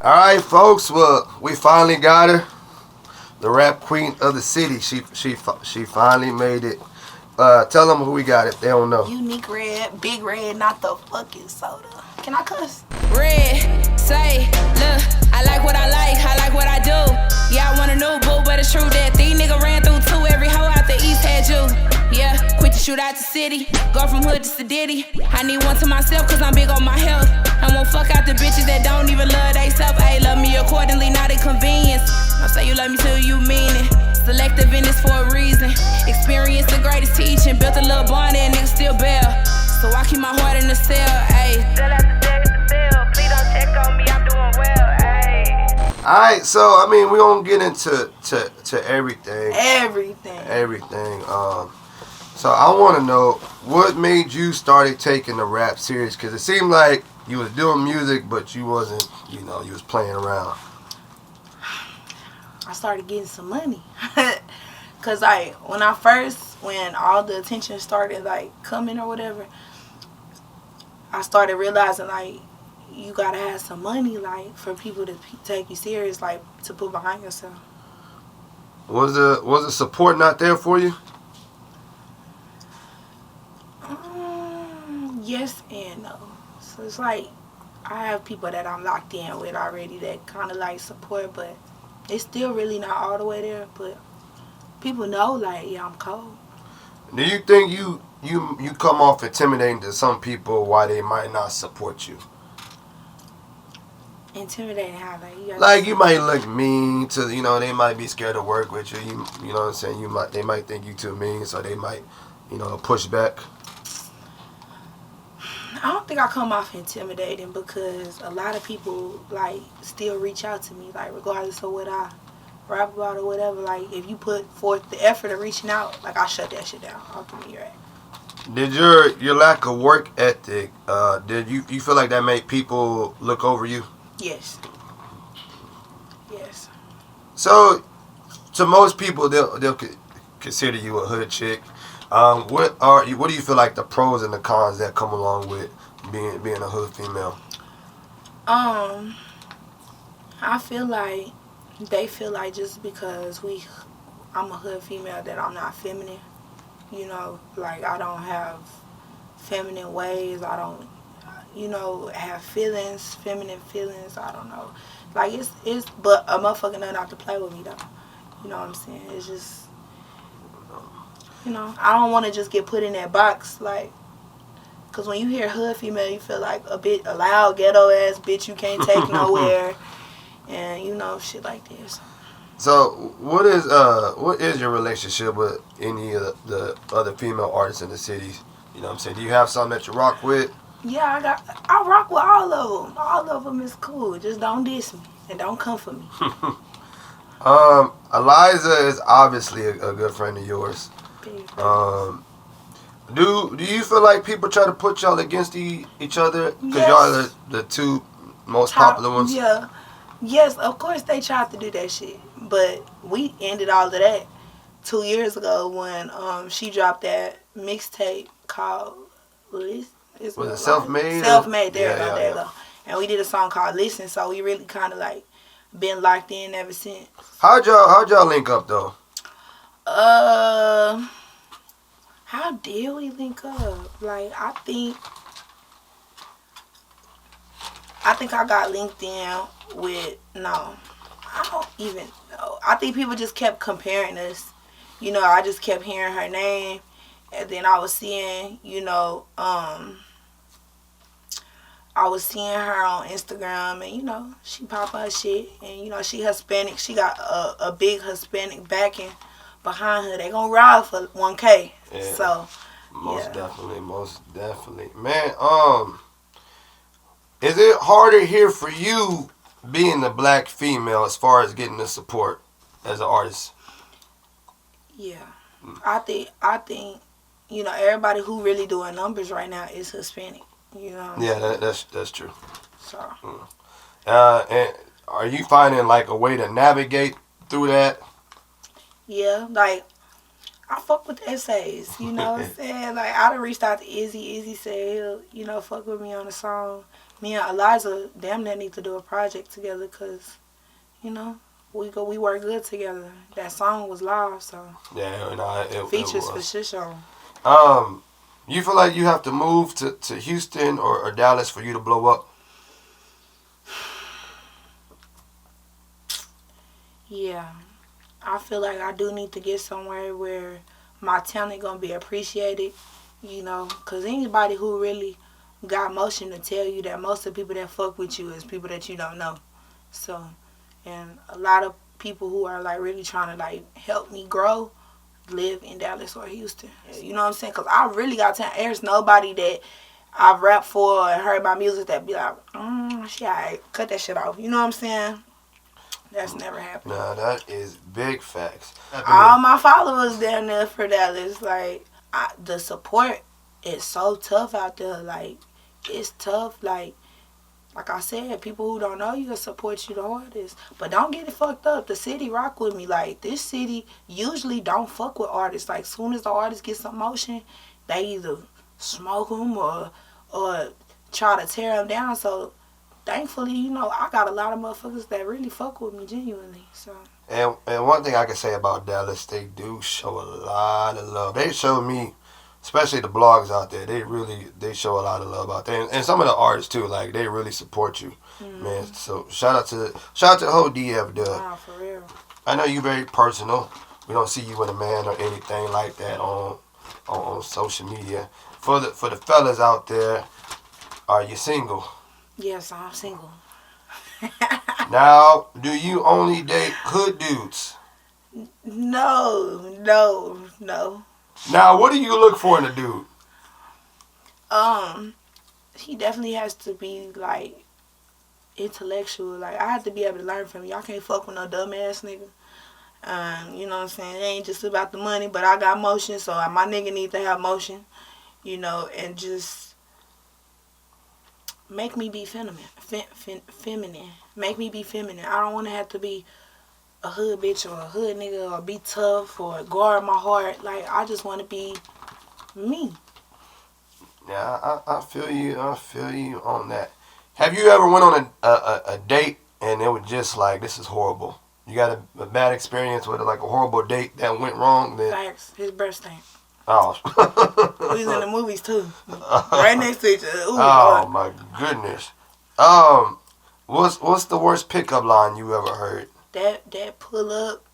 All right, folks. Well, we finally got her, the rap queen of the city. She finally made it. Tell them who we got if they don't know. Unique Red, Big Red, not the fucking soda. Can I cuss? Red, say, look, I like what I like what I do. Yeah, I want a new boo, but it's true that these niggas ran through two. Every hoe out the east had you. Yeah, quit to shoot out the city. Go from hood to sedity. I need one to myself, cause I'm big on my health. I won't fuck out the bitches that don't even love they self. Ayy, love me accordingly, not inconvenience. Don't say you love me till you mean it. Selective in this for a reason. Experience the greatest teaching. Built a little bond and niggas still bail. So I keep my heart in the cell, ayy. Still at the deck at the field. Please don't check on me, I'm doing well, ayy. Alright, so I mean we're gonna get into everything. Everything. So I wanna know what made you started taking the rap serious, cause it seemed like you was doing music but you wasn't, you was playing around. I started getting some money. Cause when all the attention started like coming or whatever, I started realizing like you gotta have some money like for people to take you serious, like to put behind yourself. Was the support not there for you? Yes and no. So it's like I have people that I'm locked in with already that kind of like support, but it's still really not all the way there. But people know like, yeah, I'm cold. Do you think you come off intimidating to some people why they might not support you? Intimidating how like you might look mean to, they might be scared to work with you. You know what I'm saying? They might think you too mean, so they might, push back. I don't think I come off intimidating because a lot of people like still reach out to me, like regardless of what I rap about or whatever. Like if you put forth the effort of reaching out, like I shut that shit down. I'll give me your ass. Did your lack of work ethic, did you feel like that made people look over you? Yes. So to most people they'll consider you a hood chick. What do you feel like the pros and the cons that come along with being a hood female? I feel like they feel like just because I'm a hood female that I'm not feminine. Like I don't have feminine ways. I don't, have feelings, feminine feelings. I don't know. Like it's but a motherfucker know not to play with me though. You know what I'm saying? It's just. I don't want to just get put in that box, like, because when you hear hood female, you feel like a loud, ghetto-ass bitch you can't take nowhere, and, shit like this. So, what is your relationship with any of the other female artists in the city? You know what I'm saying? Do you have something that you rock with? Yeah, I rock with all of them. All of them is cool. Just don't diss me and don't come for me. Eliza is obviously a good friend of yours. Do you feel like people try to put y'all against each other? Because y'all are the two most popular ones? Yeah. Yes, of course they tried to do that shit. But we ended all of that 2 years ago when she dropped that mixtape called, was it Self-Made? Self-Made, there you go. And we did a song called Listen, so we really kind of like been locked in ever since. How'd y'all link up though? How did we link up? Like, I think I got linked in with, no, I don't even know. I think people just kept comparing us. I just kept hearing her name, and then I was seeing, I was seeing her on Instagram, and, she pop her shit, and, she Hispanic. She got a big Hispanic backing behind her. They gonna ride for 1K. Yeah. So, most definitely. Man, is it harder here for you being the black female as far as getting the support as an artist? Yeah. I think everybody who really doing numbers right now is Hispanic. Yeah, that's true. So. And are you finding like a way to navigate through that? Yeah, like I fuck with the essays, you know what I'm saying? Like I done reached out to Izzy. Izzy said he'll, fuck with me on the song. me and Eliza damn near need to do a project together because, you know, we work good together. That song was live, so Yeah, no, features it for was. sure. You feel like you have to move to Houston or Dallas for you to blow up? Yeah, I feel like I do need to get somewhere where my talent gonna be appreciated, you know, because anybody who really got motion to tell you that most of the people that fuck with you is people that you don't know. So, and a lot of people who are like really trying to like help me grow live in Dallas or Houston. You know what I'm saying? Because I really got time. There's nobody that I've rapped for and heard my music that be like, shit, I cut that shit off. You know what I'm saying? That's never happened. Nah, that is big facts. All my followers down there for Dallas, like, the support is so tough out there. Like, it's tough. Like I said, people who don't know you will support you the hardest. But don't get it fucked up. The city rock with me. Like, this city usually don't fuck with artists. Like, soon as the artist gets some motion, they either smoke them or try to tear them down. So, thankfully, you know, I got a lot of motherfuckers that really fuck with me genuinely. So. And one thing I can say about Dallas, they do show a lot of love. They show me, especially the blogs out there, they show a lot of love out there. And some of the artists too, like they really support you, man. So shout out to the whole DF dub. Wow, for real. I know you very personal. We don't see you with a man or anything like that on social media. For the fellas out there, are you single? Yes, I'm single. Now, do you only date hood dudes? No. Now, what do you look for in a dude? He definitely has to be like intellectual. Like, I have to be able to learn from you. I can't fuck with no dumbass nigga. You know what I'm saying? It ain't just about the money, but I got motion, so my nigga need to have motion. You know, and just make me be feminine. Make me be feminine. I don't want to have to be a hood bitch or a hood nigga or be tough or guard my heart. Like, I just want to be me. Yeah, I feel you. I feel you on that. Have you ever went on a date and it was just like, this is horrible? You got a bad experience with like a horrible date that went wrong? Facts. His breath stank. Oh. We was in the movies too. Right next to each other. Ooh, oh my goodness. What's the worst pickup line you ever heard? That pull up,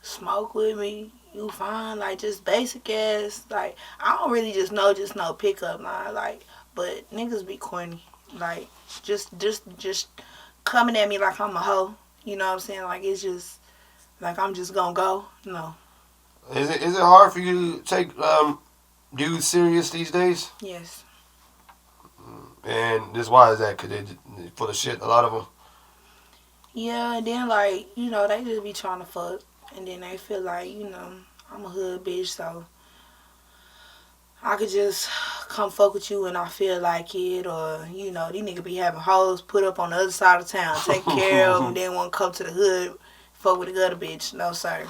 smoke with me, you fine, like just basic ass. Like, I don't really just know pickup line, like, but niggas be corny. Like, just coming at me like I'm a hoe. You know what I'm saying? Like, it's just like I'm just gonna go. No. Is it hard for you to take dudes serious these days? Yes. And this why is that? Cause they full of shit. A lot of them. Yeah, and then like, you know, they just be trying to fuck, and then they feel like, you know, I'm a hood bitch, so I could just come fuck with you and I feel like it, or, you know, these niggas be having hoes put up on the other side of town, take care of them, then want to come to the hood, fuck with the other bitch. No, sir.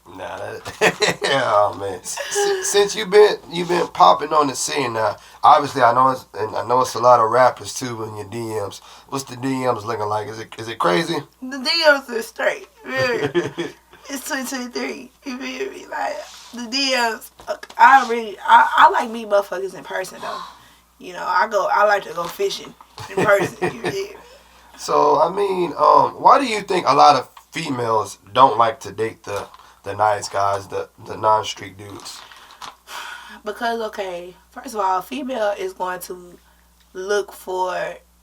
Nah, oh man. Since you've been popping on the scene now, obviously I know it's a lot of rappers too in your DMs. What's the DMs looking like? Is it crazy? The DMs are straight. It's 2023. You feel me? Like, the DMs, I like meet motherfuckers in person though. You know, I like to go fishing in person. You feel me? So I mean, why do you think a lot of females don't like to date the nice guys, the non-street dudes? Because, okay, first of all, a female is going to look for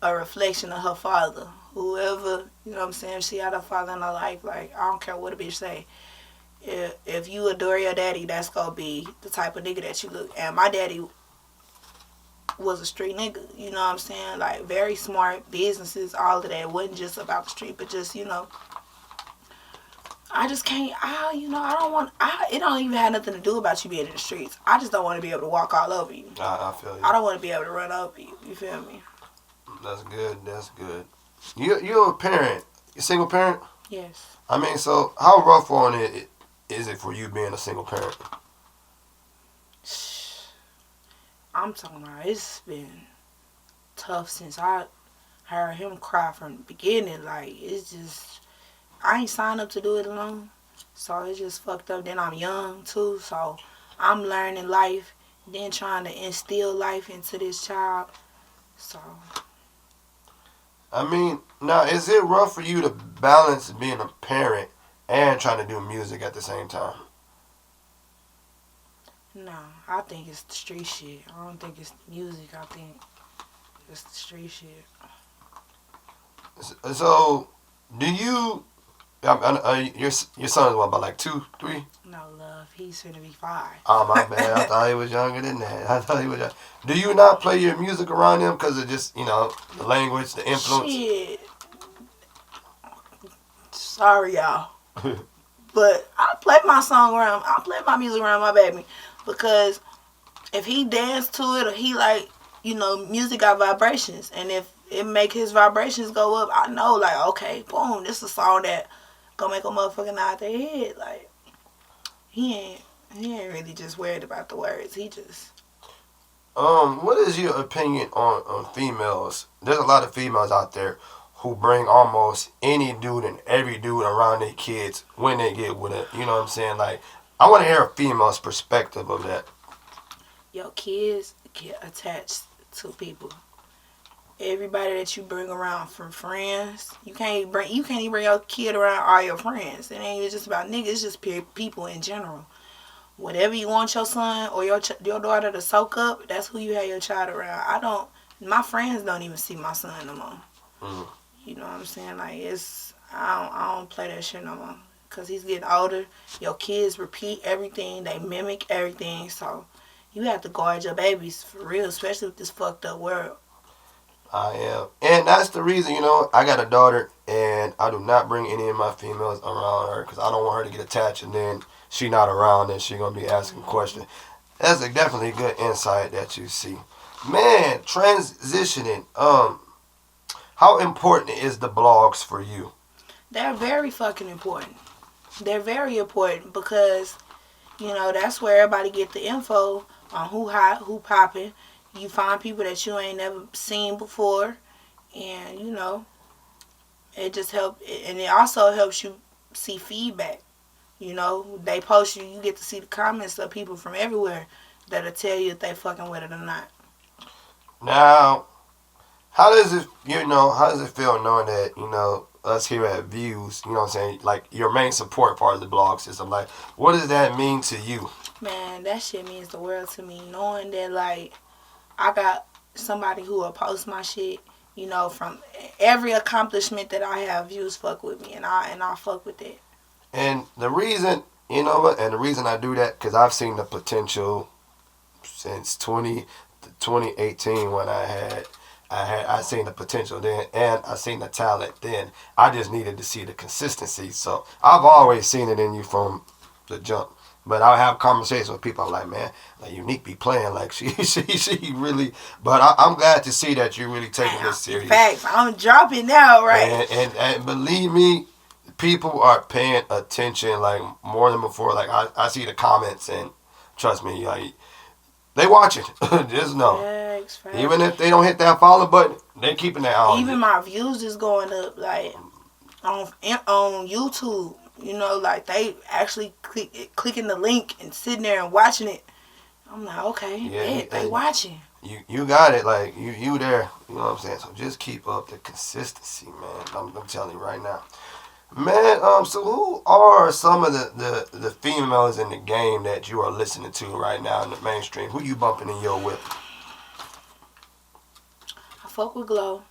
a reflection of her father. Whoever, you know what I'm saying, she had her father in her life. Like, I don't care what a bitch say. If you adore your daddy, that's going to be the type of nigga that you look. And my daddy was a street nigga, you know what I'm saying? Like, very smart, businesses, all of that. It wasn't just about the street, but just, you know, I just can't, it don't even have nothing to do about you being in the streets. I just don't want to be able to walk all over you. I feel you. I don't want to be able to run over you. You feel me? That's good. You're a parent. You a single parent? Yes. I mean, so how rough on it is it for you being a single parent? I'm talking about, it's been tough since I heard him cry from the beginning. Like, it's just, I ain't signed up to do it alone. So it's just fucked up. Then I'm young too, so I'm learning life, then trying to instill life into this child. So I mean, now is it rough for you to balance being a parent and trying to do music at the same time? no, I think it's the street shit. I don't think it's the music. I think it's the street shit. So, do you? Your son is what, about like 2, 3? No love. He's finna be 5. Oh my bad. I thought he was younger than that. I thought he was young. Do you not play your music around him because of just the language, the influence? Shit. Sorry, y'all. But I play my song around. I play my music around my baby because if he dance to it or he like, music got vibrations, and if it make his vibrations go up, I know like, okay, boom, this is a song that gonna make a motherfucker nod their head. Like he ain't really just worried about the words. He just. What is your opinion on females? There's a lot of females out there who bring almost any dude and every dude around their kids when they get with it. You know what I'm saying? Like, I want to hear a female's perspective of that. Your kids get attached to people. Everybody that you bring around from friends, you can't even bring your kid around all your friends. It ain't even just about niggas. It's just people in general. Whatever you want your son or your daughter to soak up, that's who you have your child around. My friends don't even see my son no more. Mm-hmm. You know what I'm saying? Like, I don't play that shit no more. Because he's getting older. Your kids repeat everything. They mimic everything. So, you have to guard your babies for real, especially with this fucked up world. I am. And that's the reason, I got a daughter, and I do not bring any of my females around her because I don't want her to get attached, and then she not around and she going to be asking questions. That's definitely good insight that you see. Man, transitioning. How important is the blogs for you? They're very fucking important. They're very important because, that's where everybody get the info on who hot, who popping. You find people that you ain't never seen before, and it just help, and it also helps you see feedback. They post you get to see the comments of people from everywhere that'll tell you if they fucking with it or not. Now, how does it feel knowing that, us here at Views, you know what I'm saying, like your main support part of the blog system, like what does that mean to you? Man, that shit means the world to me, knowing that like I got somebody who will post my shit, from every accomplishment that I have, Views fuck with me, and I fuck with it. And the reason, and the reason I do that, because I've seen the potential since 2018 when I seen the potential then, and I seen the talent then. I just needed to see the consistency. So I've always seen it in you from the jump. But I have conversations with people. I'm like, man, like Unique be playing like she really. But I'm glad to see that you're really taking this serious. In fact, I'm dropping now, right? And believe me, people are paying attention like more than before. Like I see the comments, and trust me, like they watching. Just know. Facts. Even if they don't hit that follow button, they keeping that on. Even my views is going up, like on YouTube. Like they actually clicking the link and sitting there and watching it. I'm like, okay, they watching. You got it, like you there. You know what I'm saying? So just keep up the consistency, man. I'm telling you right now. Man, so who are some of the females in the game that you are listening to right now in the mainstream? Who you bumping in your whip? I fuck with Glow.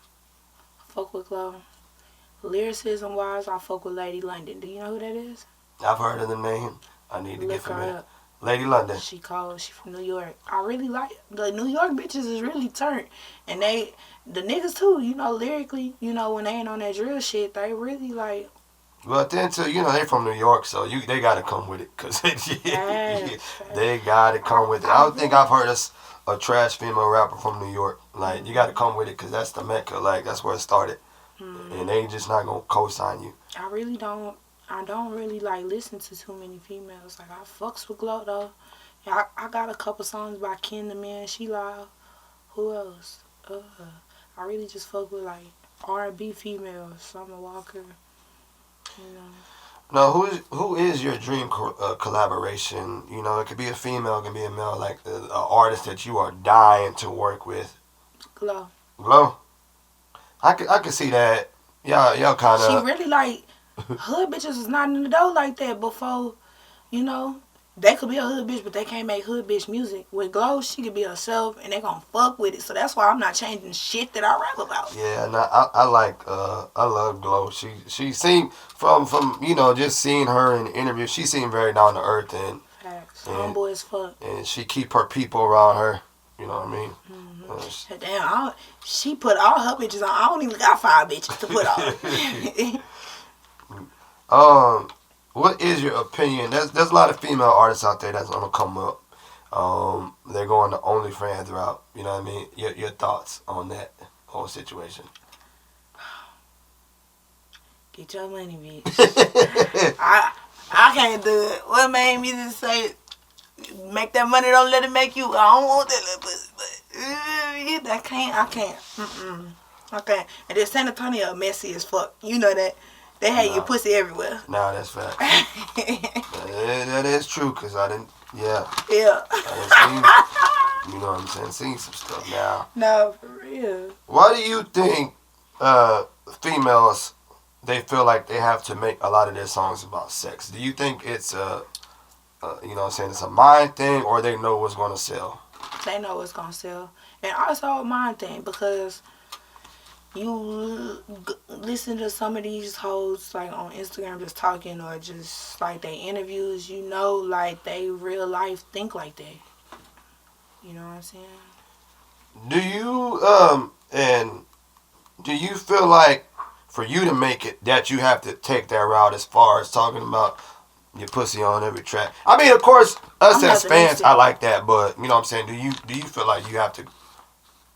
Lyricism wise, I fuck with Lady London. Do you know who that is? I've heard of the name. I need to get familiar. Up. Lady London. She from New York. I really like the New York bitches is really turned, and the niggas too. Lyrically, when they ain't on that drill shit, they really like. Well, then too, they from New York, so they gotta come with it, cause they gotta come with it. I don't think I've heard a trash female rapper from New York. Like you gotta come with it, cause that's the mecca. Like that's where it started. And they just not gonna co-sign you. I don't really like listen to too many females. Like I fucks with Glow though. Yeah, I got a couple songs by Ken the Man, She Loud. Who else? I really just fuck with like R&B females, Summer Walker, you know. Now, who is your dream collaboration? You know, it could be a female, it could be a male, like an artist that you are dying to work with. Glow. Glow? I could see that. Y'all kind of... She really like, hood bitches was not in the dough like that before, you know. They could be a hood bitch, but they can't make hood bitch music. With Glow, she could be herself, and they gonna fuck with it. So that's why I'm not changing shit that I rap about. Yeah, and I love Glow. She seemed from you know, just seeing her in the interview, she seemed very down to earth and Homeboy as fuck. And she keep her people around her. You know what I mean? Mm-hmm. Damn, she put all her bitches on. I don't even got 5 bitches to put on. What is your opinion? There's a lot of female artists out there that's gonna come up. They're going the OnlyFans route. You know what I mean? Your thoughts on that whole situation? Get your money, bitch. I can't do it. What made me just say, make that money, don't let it make you. I don't want that little pussy, but I can't. I can't. And then San Antonio messy as fuck. You know that. They hate your pussy everywhere. Nah, that's fact. that is true, because I didn't, yeah. I didn't see, you know what I'm saying, seen some stuff now. No, for real. Why do you think females, they feel like they have to make a lot of their songs about sex? Do you think it's you know what I'm saying, it's a mind thing, or they know what's going to sell? They know what's going to sell. And also a mind thing, because you listen to some of these hoes like on Instagram just talking, or just like they interviews, you know, like they real life think like that. You know what I'm saying? Do you feel like for you to make it that you have to take that route as far as talking about your pussy on every track? I mean, of course, us as fans, I like that, but you know what I'm saying? Do you feel like you have to?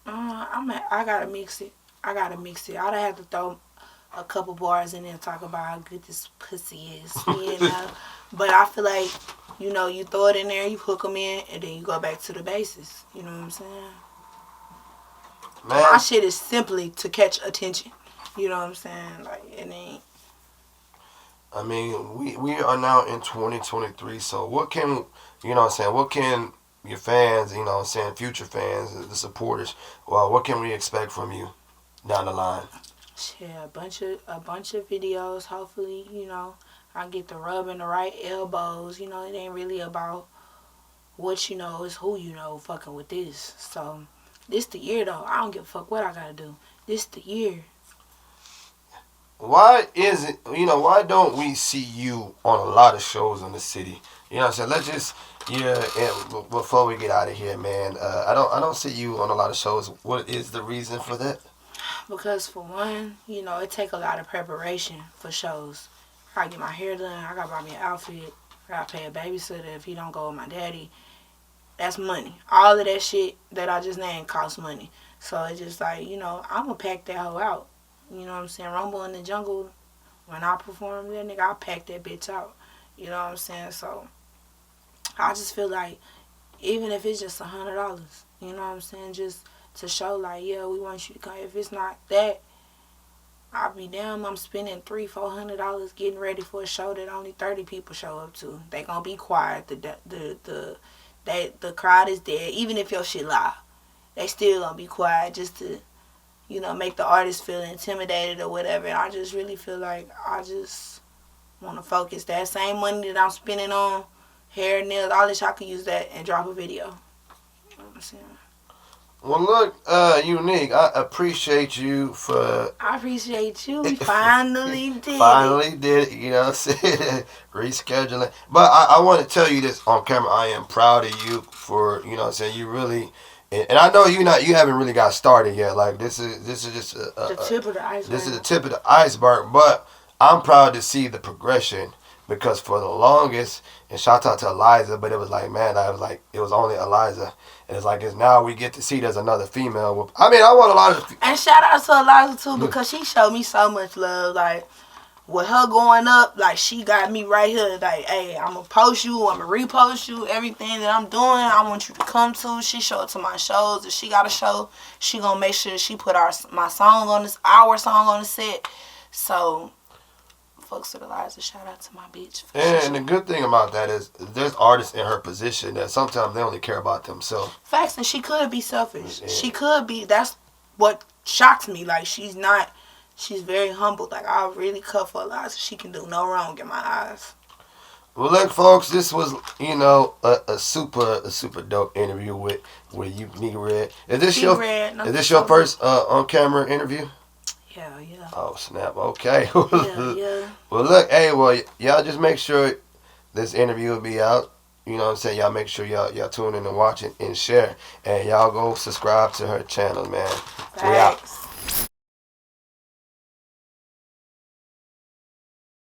I gotta mix it. I'd have to throw a couple bars in there and talk about how good this pussy is, you know. But I feel like, you know, you throw it in there, you hook them in, and then you go back to the basis. You know what I'm saying? Man. My shit is simply to catch attention. You know what I'm saying? Like, it ain't. I mean, we are now in 2023, so what can, you know what I'm saying, what can your fans, you know what I'm saying, future fans, the supporters, well, what can we expect from you down the line? Yeah, a bunch of videos. Hopefully, you know, I get the rubbing the right elbows. You know, it ain't really about what you know, it's who you know fucking with this. So, this the year though. I don't give a fuck what I gotta do. This the year. Why is it, you know, why don't we see you on a lot of shows in the city? You know what I'm saying? Let's just, and before we get out of here, man, I don't see you on a lot of shows. What is the reason for that? Because for one, you know, it take a lot of preparation for shows. I get my hair done, I gotta buy me an outfit, I gotta pay a babysitter if he don't go with my daddy. That's money. All of that shit that I just named costs money. So it's just like, you know, I'm gonna pack that hoe out. You know what I'm saying? Rumble in the Jungle, when I perform that nigga, I pack that bitch out. You know what I'm saying? So I just feel like, even if it's just $100, you know what I'm saying? Just to show like, yeah, we want you to come. If it's not that, I'll be damn, I'm spending $300-$400 getting ready for a show that only 30 people show up to. They gonna be quiet. The crowd is there. Even if your shit loud, they still gonna be quiet just to, you know, make the artist feel intimidated or whatever. And I just really feel like I just want to focus. That same money that I'm spending on hair, nails, all this, I could use that and drop a video. You know what I'm saying? Well, look, Unique, I appreciate you for... I appreciate you. We finally did Finally did it, you know what I'm saying? Rescheduling. But I want to tell you this on camera. I am proud of you for, you know what I'm saying, you really... And I know you haven't really got started yet. Like, this is just... the tip of the iceberg. This is the tip of the iceberg. But I'm proud to see the progression. Because for the longest, and shout out to Eliza, but it was like, man, it was only Eliza. And it's like, it's now we get to see there's another female. I mean, I want a lot of... And shout out to Eliza, too, because she showed me so much love. Like, with her going up, like, she got me right here. Like, hey, I'm going to post you. I'm going to repost you. Everything that I'm doing, I want you to come to. She show up to my shows. If she got a show, she going to make sure she put our song on the set. So, folks to the lives, a shout out to my bitch. And the good thing about that is there's artists in her position that sometimes they only care about themselves. Facts, and she could be selfish. Yeah. She could be. That's what shocks me. Like, she's not. She's very humble. Like, I really cut for a lot, so she can do no wrong in my eyes. Well, look, folks, this was, you know, a super dope interview with Unique Red. Is this your first on camera interview? Yeah, yeah. Oh snap! Okay. Yeah. Well, look, hey, y'all just make sure this interview will be out. You know what I'm saying? Y'all make sure y'all tune in and watch it and share, and y'all go subscribe to her channel, man. We out.